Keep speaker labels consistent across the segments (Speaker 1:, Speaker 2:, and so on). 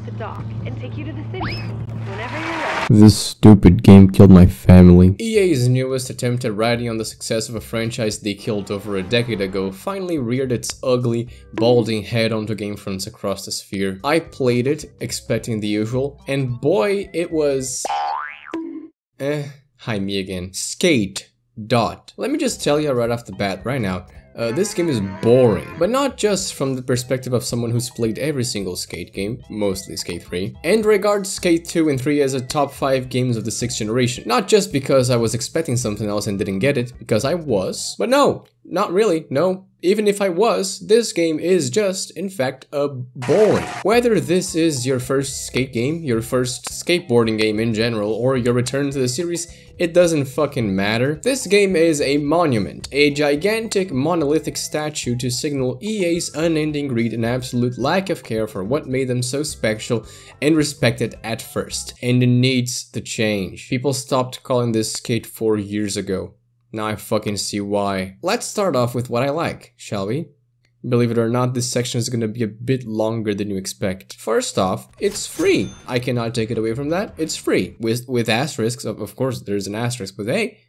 Speaker 1: the dock and take you to the city whenever you're ready.
Speaker 2: This stupid game killed my family. EA's newest attempt at riding on the success of a franchise they killed over a decade ago finally reared its ugly, balding head onto game fronts across the sphere. I played it, expecting the usual, and boy, it was... hi, me again. Skate. Let me just tell you right off the bat right now, this game is boring, but not just from the perspective of someone who's played every single Skate game, mostly Skate 3, and regards Skate 2 and 3 as a top 5 games of the 6th generation. Not just because I was expecting something else and didn't get it, because I was, but no, not really, no. Even if I was, this game is just, in fact, boring. Whether this is your first skate game, your first skateboarding game in general, or your return to the series, it doesn't fucking matter. This game is a monument, a gigantic monolithic statue to signal EA's unending greed and absolute lack of care for what made them so special and respected at first. And it needs to change. People stopped calling this Skate 4 years ago. Now I fucking see why. Let's start off with what I like, shall we? Believe it or not, this section is gonna be a bit longer than you expect. First off, it's free. I cannot take it away from that. It's free. With asterisks, of course there's an asterisk, but hey,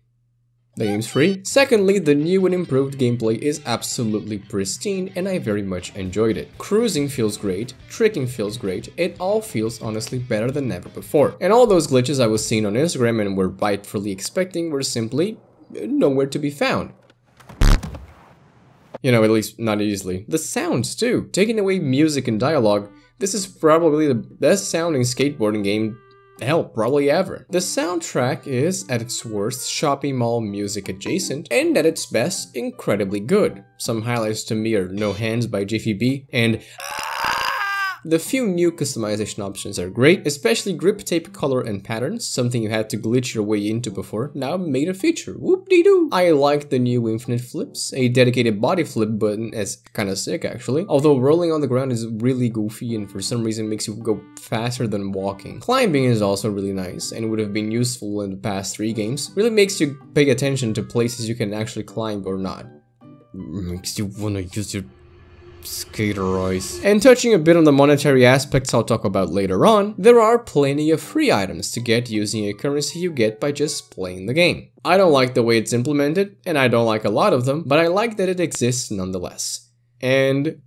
Speaker 2: the game's free. Secondly, the new and improved gameplay is absolutely pristine and I very much enjoyed it. Cruising feels great, tricking feels great, it all feels honestly better than ever before. And all those glitches I was seeing on Instagram and were rightfully expecting were simply nowhere to be found. You know, at least not easily. The sounds too. Taking away music and dialogue, this is probably the best sounding skateboarding game, hell, probably ever. The soundtrack is, at its worst, shopping mall music adjacent, and at its best, incredibly good. Some highlights to me are No Hands by JFB, and the few new customization options are great, especially grip tape color and patterns, something you had to glitch your way into before, now made a feature, whoop-de-doo! I like the new infinite flips, a dedicated body flip button is kinda sick actually, although rolling on the ground is really goofy and for some reason makes you go faster than walking. Climbing is also really nice and would have been useful in the past 3 games, really makes you pay attention to places you can actually climb or not. Makes you wanna use your skater eyes. And touching a bit on the monetary aspects I'll talk about later on, there are plenty of free items to get using a currency you get by just playing the game. I don't like the way it's implemented, and I don't like a lot of them, but I like that it exists nonetheless. And...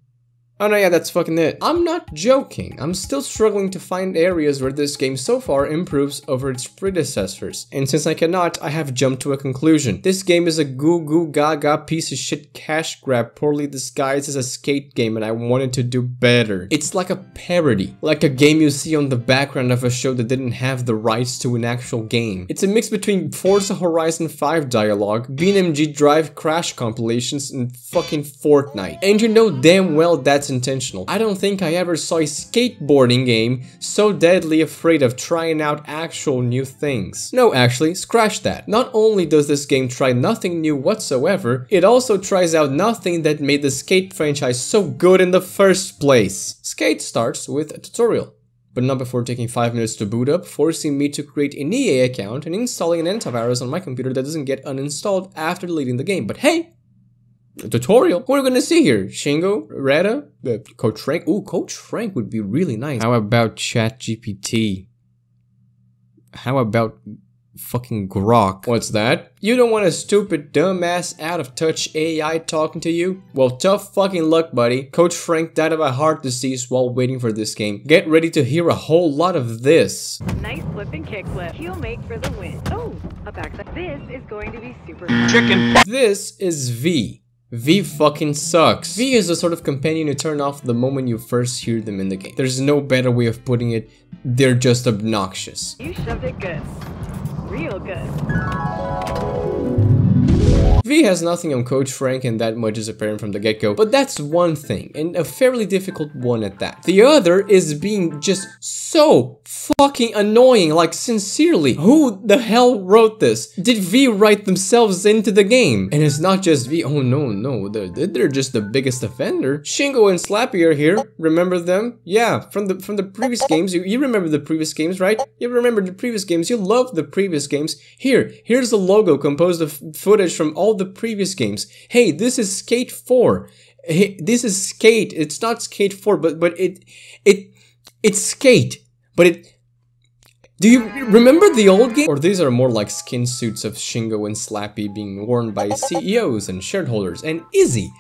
Speaker 2: oh no, yeah, that's fucking it. I'm not joking. I'm still struggling to find areas where this game so far improves over its predecessors. And since I cannot, I have jumped to a conclusion. This game is a goo goo gaga piece of shit cash grab poorly disguised as a skate game and I wanted to do better. It's like a parody. Like a game you see on the background of a show that didn't have the rights to an actual game. It's a mix between Forza Horizon 5 dialogue, BeamNG Drive crash compilations, and fucking Fortnite. And you know damn well that's intentional. I don't think I ever saw a skateboarding game so deadly afraid of trying out actual new things. No, actually, scratch that. Not only does this game try nothing new whatsoever, it also tries out nothing that made the Skate franchise so good in the first place. Skate starts with a tutorial, but not before taking 5 minutes to boot up, forcing me to create an EA account and installing an antivirus on my computer that doesn't get uninstalled after deleting the game. But hey! A tutorial? What are we gonna see here? Shingo? Retta? Coach Frank? Ooh, Coach Frank would be really nice. How about ChatGPT? How about fucking Grok? What's that? You don't want a stupid, dumbass, out-of-touch AI talking to you? Well, tough fucking luck, buddy. Coach Frank died of a heart disease while waiting for this game. Get ready to hear a whole lot of this.
Speaker 1: Nice flip and kick flip. Heel mate for the win. Oh, a backside. This is going to be super fun.
Speaker 2: This is V. V fucking sucks. V is the sort of companion you turn off the moment you first hear them in the game. There's no better way of putting it, they're just obnoxious.
Speaker 1: You shoved it good. Real good.
Speaker 2: V has nothing on Coach Frank and that much is apparent from the get-go, but that's one thing, and a fairly difficult one at that. The other is being just so fucking annoying, like sincerely. Who the hell wrote this? Did V write themselves into the game? And it's not just V, oh no, they're just the biggest offender. Shingo and Slappy are here, remember them? Yeah, from the previous games, you remember the previous games, right? You remember the previous games, you love the previous games. Here's the logo composed of footage from all the previous games. Hey, this is Skate 4. Hey, this is Skate. It's not Skate 4, but It's Skate, but it... Do you remember the old game? Or these are more like skin suits of Shingo and Slappy being worn by CEOs and shareholders, and Izzy.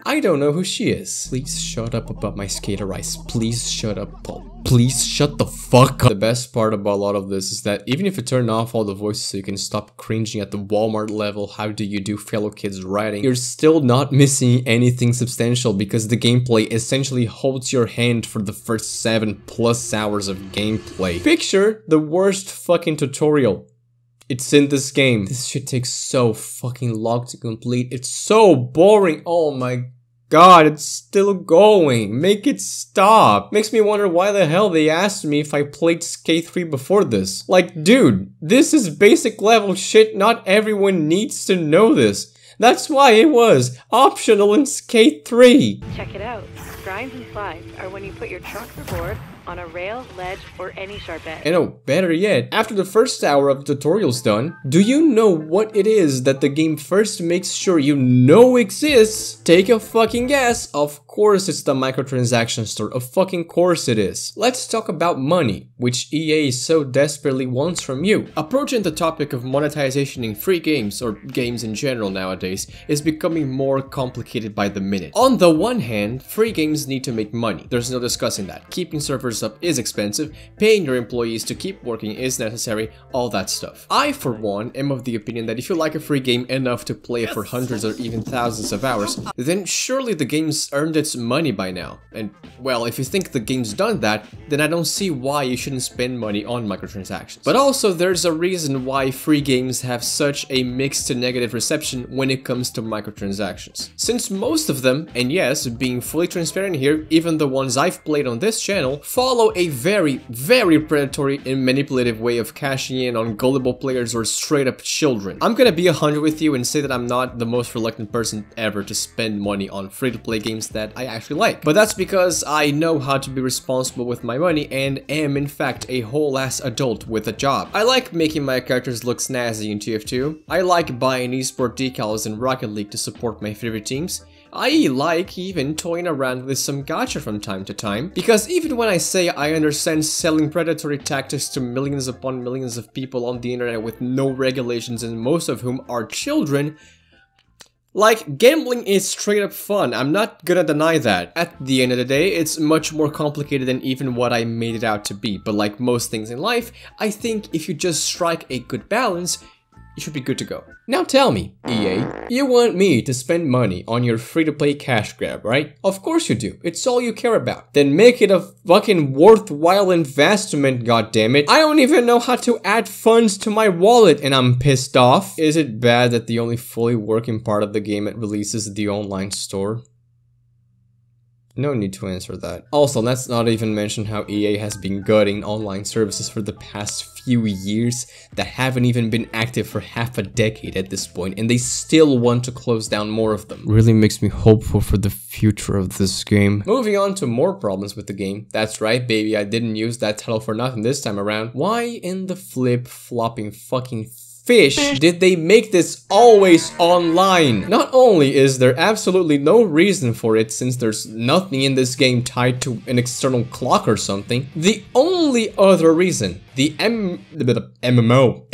Speaker 2: I don't know who she is. Please shut up about my skater ice. Please shut up, Paul. Please shut the fuck up. The best part about a lot of this is that even if you turn off all the voices so you can stop cringing at the Walmart level, how do you do fellow kids writing, you're still not missing anything substantial because the gameplay essentially holds your hand for the first 7+ hours of gameplay. Picture the worst fucking tutorial. It's in this game. This shit takes so fucking long to complete. It's so boring. Oh my god, it's still going. Make it stop. Makes me wonder why the hell they asked me if I played Skate 3 before this. Like, dude, this is basic level shit. Not everyone needs to know this. That's why it was optional in Skate 3.
Speaker 1: Check it out. Grinds and slides are when you put your truck or board on a rail, ledge, or any sharp edge.
Speaker 2: And oh, better yet, after the first hour of the tutorial's done, do you know what it is that the game first makes sure you know exists? Take a fucking guess. Of course it's the microtransaction store. Of fucking course it is. Let's talk about money, which EA so desperately wants from you. Approaching the topic of monetization in free games, or games in general nowadays, is becoming more complicated by the minute. On the one hand, free games need to make money. There's no discussing that. Keeping servers up is expensive, paying your employees to keep working is necessary, all that stuff. I, for one, am of the opinion that if you like a free game enough to play it for hundreds or even thousands of hours, then surely the game's earned its money by now. And, well, if you think the game's done that, then I don't see why you shouldn't spend money on microtransactions. But also, there's a reason why free games have such a mixed to negative reception when it comes to microtransactions. Since most of them, and yes, being fully transparent here, even the ones I've played on this channel, follow a very, very predatory and manipulative way of cashing in on gullible players or straight up children. I'm gonna be 100 with you and say that I'm not the most reluctant person ever to spend money on free-to-play games that I actually like. But that's because I know how to be responsible with my money and am in fact a whole-ass adult with a job. I like making my characters look snazzy in TF2. I like buying esport decals in Rocket League to support my favorite teams. I like even toying around with some gacha from time to time, because even when I say I understand selling predatory tactics to millions upon millions of people on the internet with no regulations and most of whom are children, like, gambling is straight up fun, I'm not gonna deny that. At the end of the day, it's much more complicated than even what I made it out to be, but like most things in life, I think if you just strike a good balance, you should be good to go. Now tell me, EA, you want me to spend money on your free-to-play cash grab, right? Of course you do. It's all you care about. Then make it a fucking worthwhile investment, goddammit. I don't even know how to add funds to my wallet and I'm pissed off. Is it bad that the only fully working part of the game at release is the online store? No need to answer that. Also, let's not even mention how EA has been gutting online services for the past few years that haven't even been active for half a decade at this point, and they still want to close down more of them. Really makes me hopeful for the future of this game. Moving on to more problems with the game. That's right, baby, I didn't use that title for nothing this time around. Why in the flip-flopping fucking fish did they make this always online? Not only is there absolutely no reason for it since there's nothing in this game tied to an external clock or something, the only other reason, the MMO,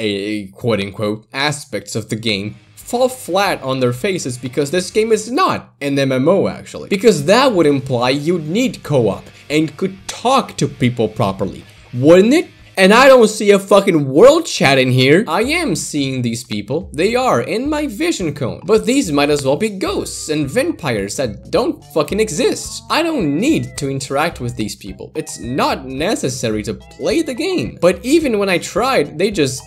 Speaker 2: quote-unquote, aspects of the game fall flat on their faces because this game is not an MMO actually. Because that would imply you'd need co-op and could talk to people properly, wouldn't it? And I don't see a fucking world chat in here. I am seeing these people. They are in my vision cone. But these might as well be ghosts and vampires that don't fucking exist. I don't need to interact with these people. It's not necessary to play the game. But even when I tried, they just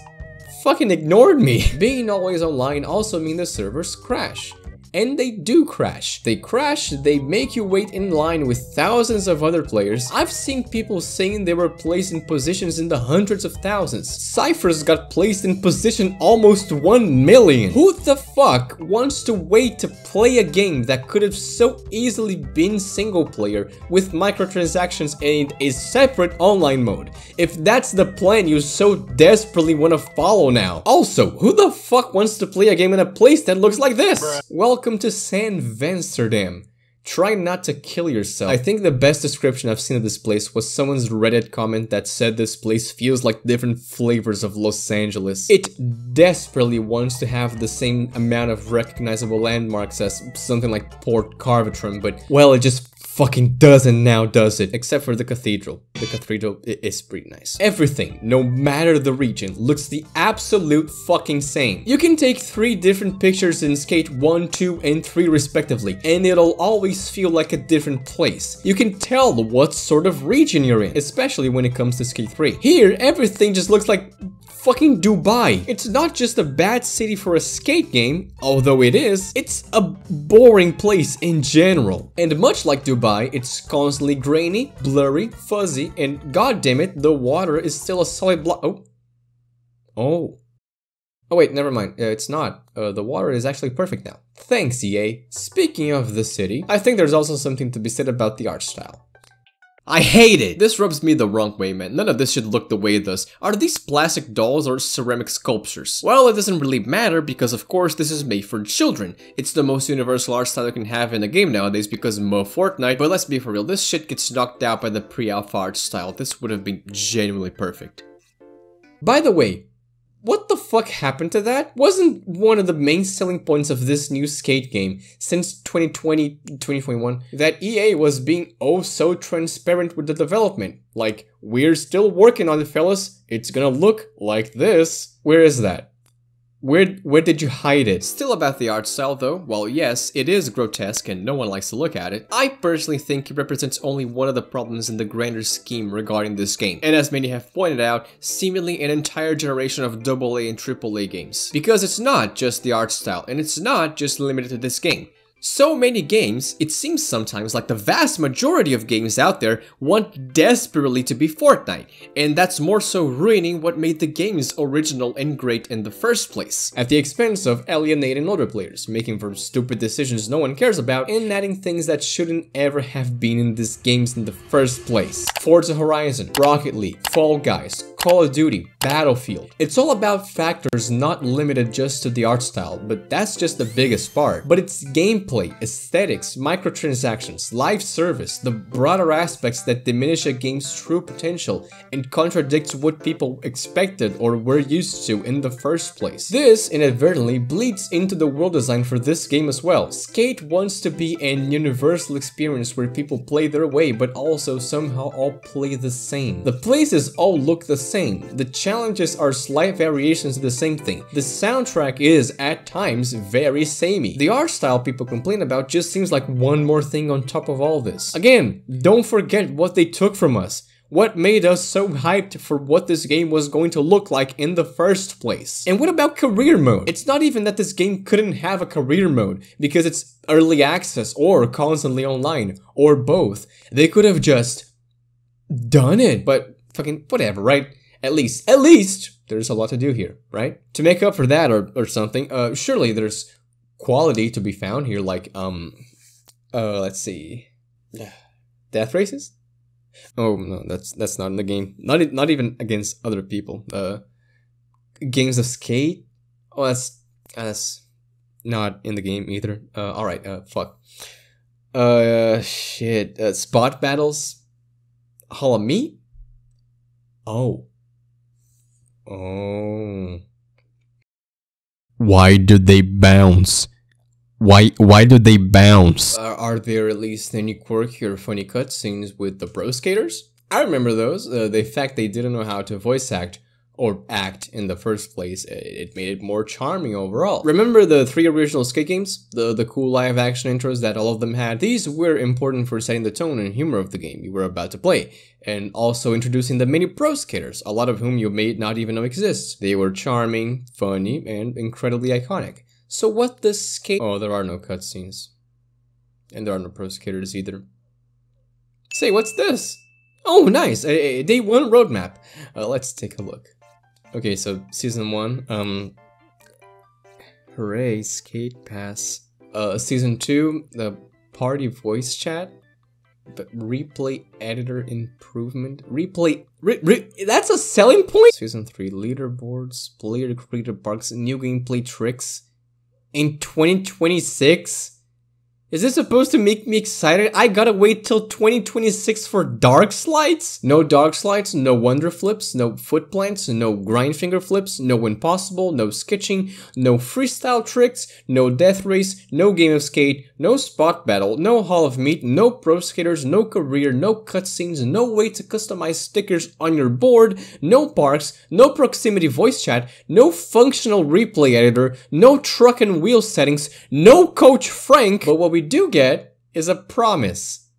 Speaker 2: fucking ignored me. Being always online also means the servers crash. And they do crash. They crash, they make you wait in line with thousands of other players. I've seen people saying they were placed in positions in the hundreds of thousands. Cyphers got placed in position almost 1 million. Who the fuck wants to wait to play a game that could have so easily been single player with microtransactions and a separate online mode? If that's the plan you so desperately want to follow now. Also, who the fuck wants to play a game in a place that looks like this? Welcome to San Vansterdam. Try not to kill yourself. I think the best description I've seen of this place was someone's Reddit comment that said this place feels like different flavors of Los Angeles. It desperately wants to have the same amount of recognizable landmarks as something like Port Carvatrum, but well, it just fucking doesn't now, does it? Except for the cathedral. The cathedral is pretty nice. Everything, no matter the region, looks the absolute fucking same. You can take 3 different pictures in Skate 1, 2, and 3 respectively, and it'll always feel like a different place. You can tell what sort of region you're in, especially when it comes to Skate 3. Here, everything just looks like fucking Dubai. It's not just a bad city for a skate game, although it is, it's a boring place in general. And much like Dubai, it's constantly grainy, blurry, fuzzy, and goddammit, the water is still a solid block. Oh wait, never mind, it's not. The water is actually perfect now. Thanks, EA. Speaking of the city, I think there's also something to be said about the art style. I hate it! This rubs me the wrong way, man. None of this should look the way it does. Are these plastic dolls or ceramic sculptures? Well, it doesn't really matter because of course this is made for children. It's the most universal art style you can have in a game nowadays because of Fortnite, but let's be for real, this shit gets knocked out by the pre-alpha art style. This would have been genuinely perfect. By the way, what the fuck happened to that? Wasn't one of the main selling points of this new skate game since 2020, 2021 that EA was being oh so transparent with the development? Like, we're still working on it, fellas. It's gonna look like this. Where is that? Where did you hide it? Still about the art style though, while yes, it is grotesque and no one likes to look at it, I personally think it represents only one of the problems in the grander scheme regarding this game. And as many have pointed out, seemingly an entire generation of AA and AAA games. Because it's not just the art style, and it's not just limited to this game. So many games, it seems sometimes like the vast majority of games out there want desperately to be Fortnite, and that's more so ruining what made the games original and great in the first place, at the expense of alienating other players, making for stupid decisions no one cares about, and adding things that shouldn't ever have been in these games in the first place. Forza Horizon, Rocket League, Fall Guys, Call of Duty, Battlefield. It's all about factors not limited just to the art style, but that's just the biggest part. But it's gameplay, aesthetics, microtransactions, live service, the broader aspects that diminish a game's true potential and contradicts what people expected or were used to in the first place. This inadvertently bleeds into the world design for this game as well. Skate wants to be an universal experience where people play their way but also somehow all play the same. The places all look the same. The challenges are slight variations of the same thing. The soundtrack is, at times, very samey. The art style people complain about just seems like one more thing on top of all this. Again, don't forget what they took from us. What made us so hyped for what this game was going to look like in the first place? And what about career mode? It's not even that this game couldn't have a career mode, because it's early access or constantly online, or both. They could have just done it, but fucking whatever, right? At least, there's a lot to do here, right? To make up for that or something, surely there's quality to be found here, like, let's see. Death races? Oh, no, that's not in the game. Not even against other people. Games of skate? Oh, that's not in the game either. Alright, fuck. Shit. Spot battles? Hall of Meat? Oh. Why do they bounce? Why do they bounce? Are there at least any quirky or funny cutscenes with the pro skaters? I remember those. The fact they didn't know how to voice act or act in the first place, it made it more charming overall. Remember the 3 original skate games? The cool live action intros that all of them had? These were important for setting the tone and humor of the game you were about to play, and also introducing the many pro skaters, a lot of whom you may not even know exist. They were charming, funny, and incredibly iconic. So what the skate— oh, there are no cutscenes. And there are no pro skaters either. Say, what's this? Oh, nice! A day 1 roadmap. Let's take a look. Okay, so Season 1, hooray, Skate Pass. Season 2, the party voice chat. The replay editor improvement. That's a selling point? Season 3, leaderboards, player created bugs, new gameplay tricks. In 2026? Is this supposed to make me excited? I gotta wait till 2026 for dark slides? No dark slides, no wonder flips, no foot plants, no grind finger flips, no impossible, no sketching, no freestyle tricks, no death race, no game of skate, no spot battle, no hall of meat, no pro skaters, no career, no cutscenes, no way to customize stickers on your board, no parks, no proximity voice chat, no functional replay editor, no truck and wheel settings, no Coach Frank. But what we do get is a promise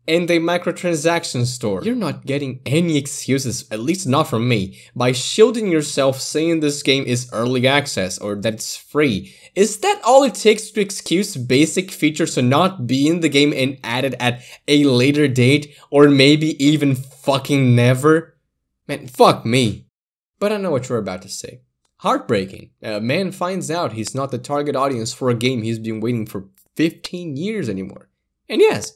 Speaker 2: and a microtransaction store. You're not getting any excuses, at least not from me, by shielding yourself saying this game is early access or that it's free. Is that all it takes to excuse basic features to not be in the game and added at a later date, or maybe even fucking never? Man, fuck me. But I know what you're about to say. Heartbreaking. A man finds out he's not the target audience for a game he's been waiting for 15 years anymore. And yes,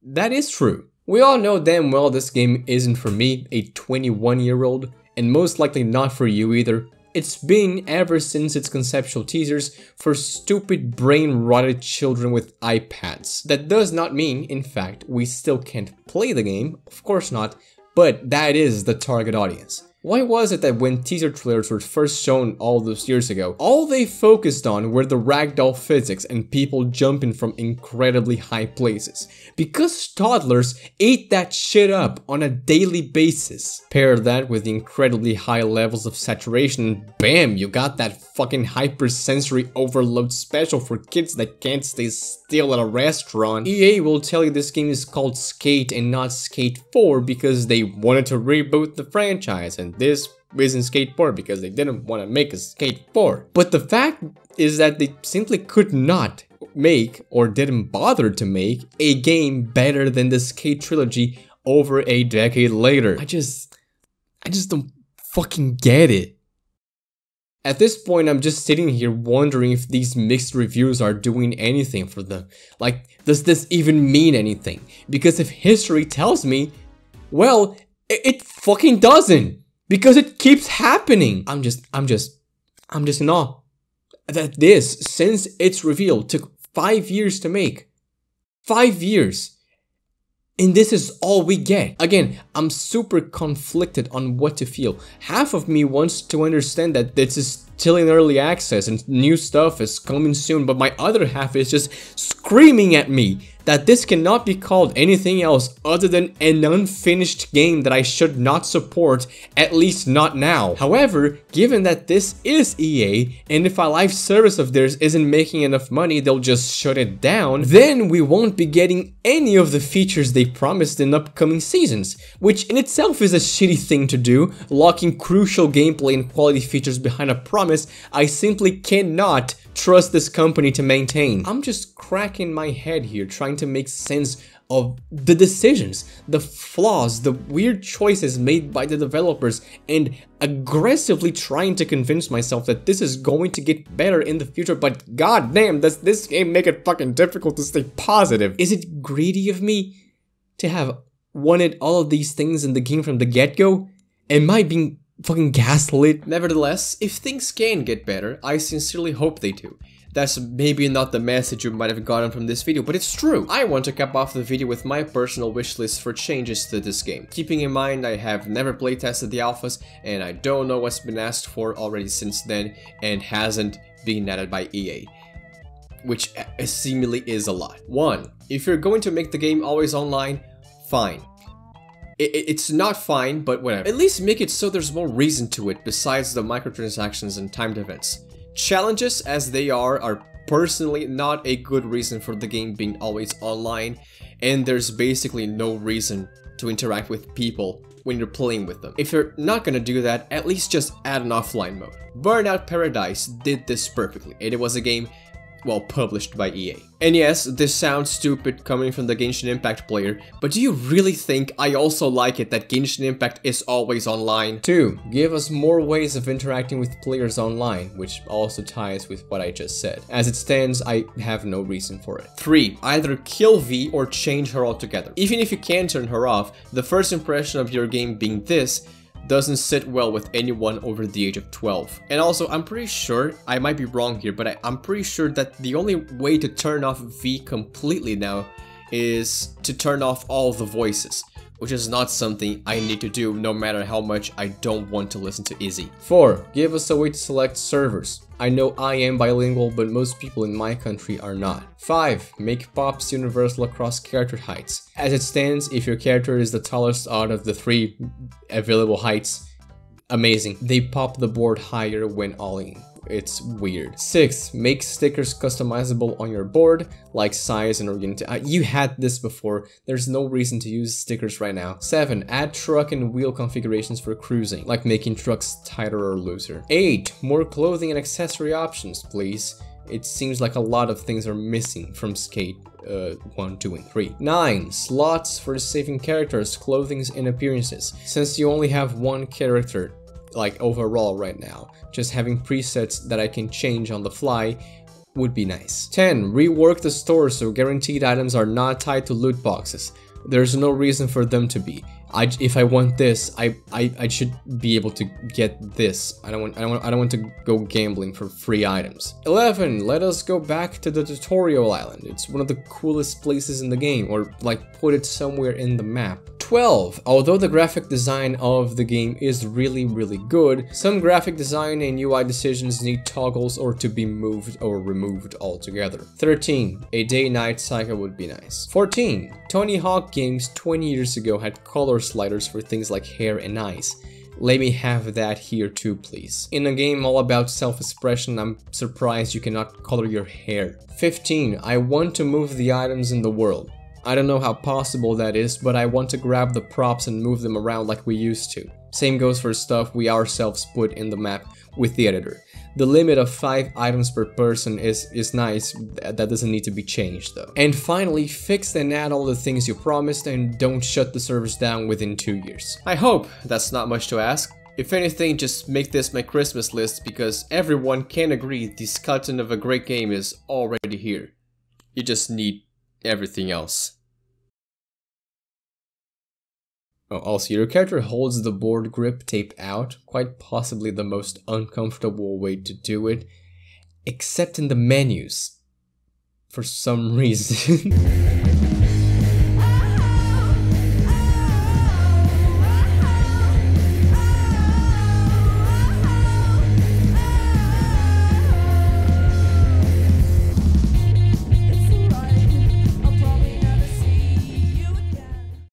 Speaker 2: that is true. We all know damn well this game isn't for me, a 21-year-old, and most likely not for you either. It's been ever since its conceptual teasers for stupid brain-rotted children with iPads. That does not mean, in fact, we still can't play the game, of course not, but that is the target audience. Why was it that when teaser trailers were first shown all those years ago, all they focused on were the ragdoll physics and people jumping from incredibly high places? Because toddlers ate that shit up on a daily basis. Pair that with the incredibly high levels of saturation and bam, you got that fucking hypersensory overload special for kids that can't stay still at a restaurant. EA will tell you this game is called Skate and not Skate 4 because they wanted to reboot the franchise, and this isn't Skate 4 because they didn't want to make a Skate 4. But the fact is that they simply could not make, or didn't bother to make, a game better than the Skate trilogy over a decade later. I just don't fucking get it. At this point, I'm just sitting here wondering if these mixed reviews are doing anything for them. Like, does this even mean anything? Because if history tells me, well, it fucking doesn't. Because it keeps happening. I'm just in awe that this, since its reveal, took 5 years to make. 5 years. And this is all we get. Again, I'm super conflicted on what to feel. Half of me wants to understand that this is still in early access and new stuff is coming soon, but my other half is just screaming at me that this cannot be called anything else other than an unfinished game that I should not support, at least not now. However, given that this is EA, and if a live service of theirs isn't making enough money, they'll just shut it down, then we won't be getting any of the features they promised in upcoming seasons, which in itself is a shitty thing to do, locking crucial gameplay and quality features behind a promise I simply cannot trust this company to maintain. I'm just cracking my head here trying to make sense of the decisions, the flaws, the weird choices made by the developers, and aggressively trying to convince myself that this is going to get better in the future, but goddamn, does this game make it fucking difficult to stay positive? Is it greedy of me to have wanted all of these things in the game from the get-go? Am I being fucking gaslit? Nevertheless, if things can get better, I sincerely hope they do. That's maybe not the message you might have gotten from this video, but it's true. I want to cap off the video with my personal wish list for changes to this game. Keeping in mind I have never playtested the alphas, and I don't know what's been asked for already since then, and hasn't been added by EA. Which seemingly is a lot. 1. If you're going to make the game always online, fine. It's not fine, but whatever. At least make it so there's more reason to it besides the microtransactions and timed events. Challenges, as they are personally not a good reason for the game being always online, and there's basically no reason to interact with people when you're playing with them. If you're not gonna do that, at least just add an offline mode. Burnout Paradise did this perfectly, and it was a game, well, published by EA. And yes, this sounds stupid coming from the Genshin Impact player, but do you really think I also like it that Genshin Impact is always online? 2. Give us more ways of interacting with players online, which also ties with what I just said. As it stands, I have no reason for it. 3. Either kill V or change her altogether. Even if you can turn her off, the first impression of your game being this doesn't sit well with anyone over the age of 12. And also, I'm pretty sure, I might be wrong here, but I'm pretty sure that the only way to turn off V completely now is to turn off all the voices, which is not something I need to do no matter how much I don't want to listen to Izzy. 4. Give us a way to select servers. I know I am bilingual, but most people in my country are not. 5. Make pops universal across character heights. As it stands, if your character is the tallest out of the 3 available heights, amazing. They pop the board higher when all-in. It's weird. 6. Make stickers customizable on your board, like size and orientation. You had this before. There's no reason to use stickers right now. 7. Add truck and wheel configurations for cruising, like making trucks tighter or looser. 8. More clothing and accessory options, please. It seems like a lot of things are missing from Skate 1, 2, and 3. 9. Slots for saving characters, clothing, and appearances. Since you only have one character, like overall right now, just having presets that I can change on the fly would be nice. 10. Rework the store so guaranteed items are not tied to loot boxes. There's no reason for them to be. If I want this, I should be able to get this. I don't want to go gambling for free items. 11. Let us go back to the tutorial island. It's one of the coolest places in the game, or like put it somewhere in the map. 12. Although the graphic design of the game is really good, some graphic design and UI decisions need toggles or to be moved or removed altogether. 13. A day-night cycle would be nice. 14. Tony Hawk games 20 years ago had color sliders for things like hair and eyes. Let me have that here too, please. In a game all about self-expression, I'm surprised you cannot color your hair. 15. I want to move the items in the world. I don't know how possible that is, but I want to grab the props and move them around like we used to. Same goes for stuff we ourselves put in the map with the editor. The limit of 5 items per person is nice. That doesn't need to be changed though. And finally, fix and add all the things you promised and don't shut the servers down within 2 years. I hope that's not much to ask. If anything, just make this my Christmas list, because everyone can agree the skeleton of a great game is already here. You just need everything else. Oh, also, your character holds the board grip tape out, quite possibly the most uncomfortable way to do it, except in the menus, for some reason.